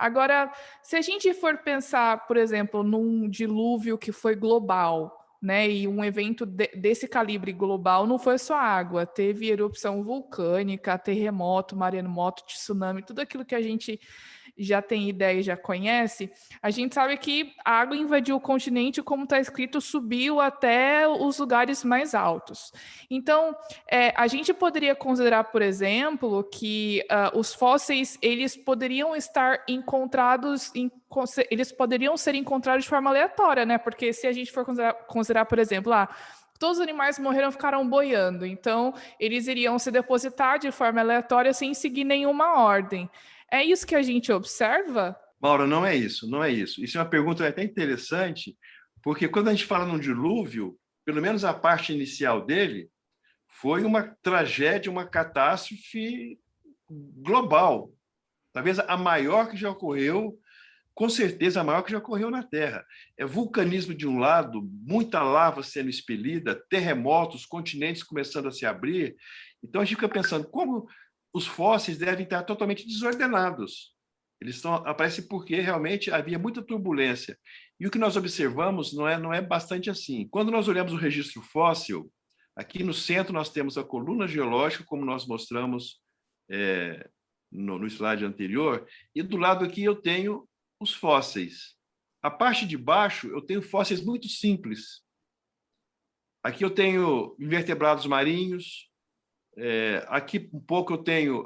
Agora, se a gente for pensar, por exemplo, num dilúvio que foi global, né, e um evento desse calibre global não foi só água, teve erupção vulcânica, terremoto, maremoto, tsunami, tudo aquilo que a gente já tem ideia e já conhece, a gente sabe que a água invadiu o continente, como está escrito, subiu até os lugares mais altos. Então, a gente poderia considerar, por exemplo, que os fósseis eles poderiam estar encontrados, eles poderiam ser encontrados de forma aleatória, né? Porque se a gente for considerar, por exemplo, todos os animais morreram, ficaram boiando, então eles iriam se depositar de forma aleatória sem seguir nenhuma ordem. É isso que a gente observa? Maura, não é isso, não é isso. Isso é uma pergunta até interessante, porque quando a gente fala num dilúvio, pelo menos a parte inicial dele, foi uma tragédia, uma catástrofe global. Talvez a maior que já ocorreu, com certeza a maior que já ocorreu na Terra. É vulcanismo de um lado, muita lava sendo expelida, terremotos, continentes começando a se abrir. Então a gente fica pensando como os fósseis devem estar totalmente desordenados. Aparecem porque realmente havia muita turbulência. E o que nós observamos não é bastante assim. Quando nós olhamos o registro fóssil, aqui no centro nós temos a coluna geológica, como nós mostramos no slide anterior, e do lado aqui eu tenho os fósseis. A parte de baixo eu tenho fósseis muito simples. Aqui eu tenho invertebrados marinhos. Aqui um pouco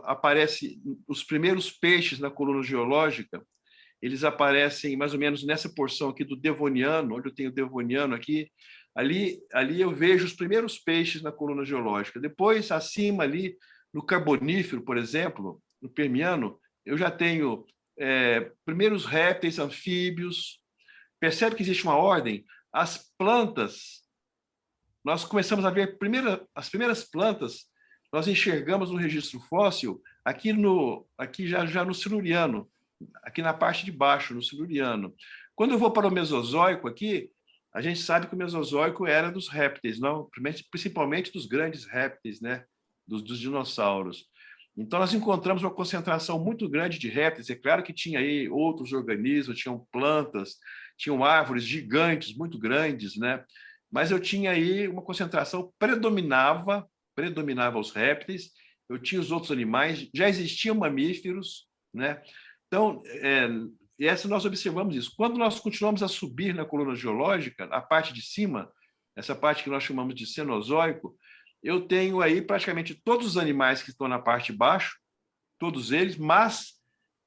aparece os primeiros peixes na coluna geológica. Eles aparecem mais ou menos nessa porção aqui do Devoniano, onde eu tenho o Devoniano aqui. Ali eu vejo os primeiros peixes na coluna geológica. Depois, acima ali, no Carbonífero, por exemplo, no Permiano, eu já tenho primeiros répteis, anfíbios. Percebe que existe uma ordem? As plantas, nós começamos a ver as primeiras plantas, nós enxergamos no registro fóssil aqui já no Siluriano, aqui na parte de baixo, no Siluriano. Quando eu vou para o Mesozoico aqui, a gente sabe que o Mesozoico era dos répteis, não? Principalmente dos grandes répteis, né? Dos dinossauros. Então, nós encontramos uma concentração muito grande de répteis. É claro que tinha aí outros organismos, tinham plantas, tinham árvores gigantes, muito grandes, né? Mas eu tinha aí uma concentração, predominava os répteis, eu tinha os outros animais, já existiam mamíferos, né? Então, essa nós observamos isso. Quando nós continuamos a subir na coluna geológica, a parte de cima, essa parte que nós chamamos de Cenozoico, eu tenho aí praticamente todos os animais que estão na parte de baixo, todos eles, mas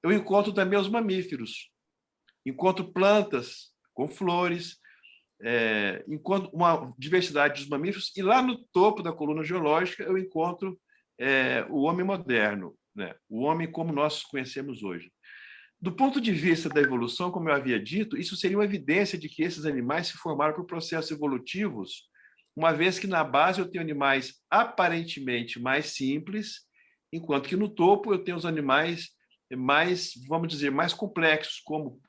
eu encontro também os mamíferos. Encontro plantas com flores, encontro uma diversidade dos mamíferos, e lá no topo da coluna geológica eu encontro o homem moderno, né? O homem como nós conhecemos hoje. Do ponto de vista da evolução, como eu havia dito, isso seria uma evidência de que esses animais se formaram por processos evolutivos, uma vez que na base eu tenho animais aparentemente mais simples, enquanto que no topo eu tenho os animais mais, vamos dizer, mais complexos, como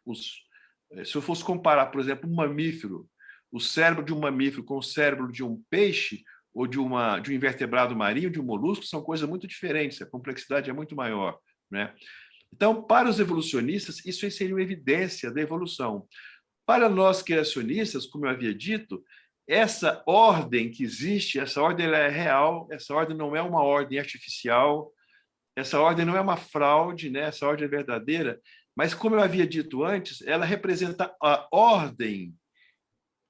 se eu fosse comparar, por exemplo, um mamífero, o cérebro de um mamífero com o cérebro de um peixe ou de um invertebrado marinho, de um molusco, são coisas muito diferentes, a complexidade é muito maior, né? Então, para os evolucionistas, isso seria uma evidência da evolução. Para nós criacionistas, como eu havia dito, essa ordem que existe, essa ordem ela é real, essa ordem não é uma ordem artificial, essa ordem não é uma fraude, né? Essa ordem é verdadeira, mas, como eu havia dito antes, ela representa a ordem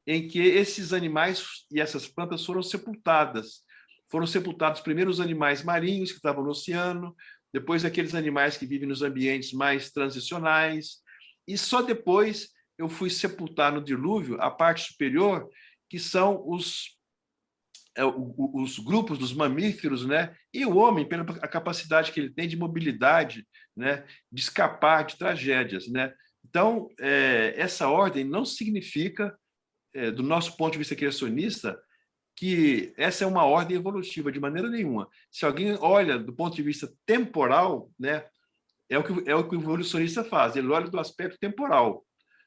em que esses animais e essas plantas foram sepultadas. Foram sepultados primeiro os animais marinhos que estavam no oceano, depois aqueles animais que vivem nos ambientes mais transicionais, e só depois eu fui sepultar no dilúvio a parte superior, que são os grupos dos mamíferos, né? E o homem, pela capacidade que ele tem de mobilidade, né? De escapar de tragédias, né? Então, essa ordem não significa, do nosso ponto de vista criacionista, que essa é uma ordem evolutiva, de maneira nenhuma. Se alguém olha do ponto de vista temporal, né, é o que o evolucionista faz, ele olha do aspecto temporal.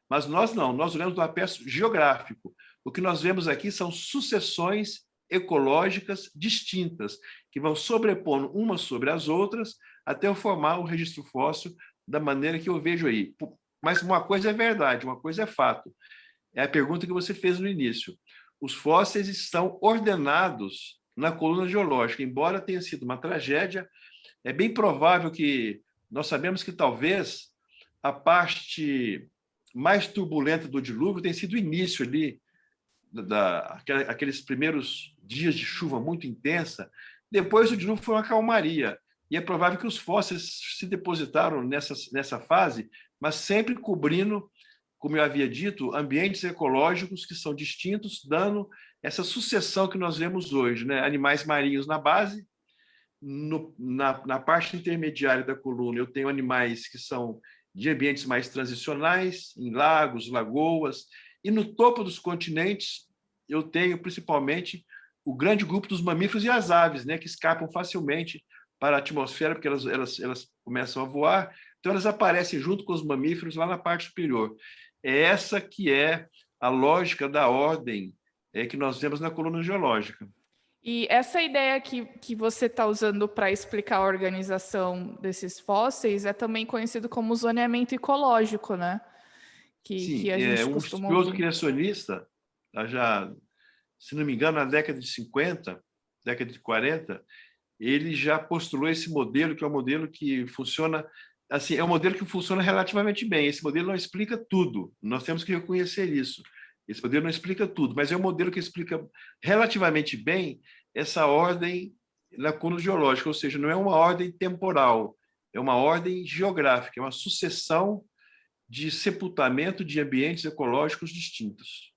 Mas nós não, nós olhamos do aspecto geográfico. O que nós vemos aqui são sucessões ecológicas distintas, que vão sobrepondo umas sobre as outras, até formar o registro fóssil da maneira que eu vejo aí. Mas uma coisa é verdade, uma coisa é fato. É a pergunta que você fez no início. Os fósseis estão ordenados na coluna geológica, embora tenha sido uma tragédia. É bem provável que nós sabemos que talvez a parte mais turbulenta do dilúvio tenha sido o início ali, aqueles primeiros dias de chuva muito intensa. Depois o dilúvio foi uma calmaria. E é provável que os fósseis se depositaram nessa fase, mas sempre cobrindo, como eu havia dito, ambientes ecológicos que são distintos, dando essa sucessão que nós vemos hoje, né? Animais marinhos na base, na parte intermediária da coluna eu tenho animais que são de ambientes mais transicionais, em lagos, lagoas, e no topo dos continentes eu tenho principalmente o grande grupo dos mamíferos e as aves, né, que escapam facilmente para a atmosfera, porque elas começam a voar, então elas aparecem junto com os mamíferos lá na parte superior. É essa que é a lógica da ordem que nós vemos na coluna geológica. E essa ideia que você está usando para explicar a organização desses fósseis é também conhecido como zoneamento ecológico, né? Sim, Que a gente um costuma estudioso ouvir. criacionista, já, se não me engano, na década de 50, década de 40, ele já postulou esse modelo, que é um modelo que funciona, assim, é um modelo que funciona relativamente bem. Esse modelo não explica tudo, nós temos que reconhecer isso. Esse modelo não explica tudo, mas é um modelo que explica relativamente bem essa ordem na coluna geológica, ou seja, não é uma ordem temporal, é uma ordem geográfica, é uma sucessão de sepultamento de ambientes ecológicos distintos.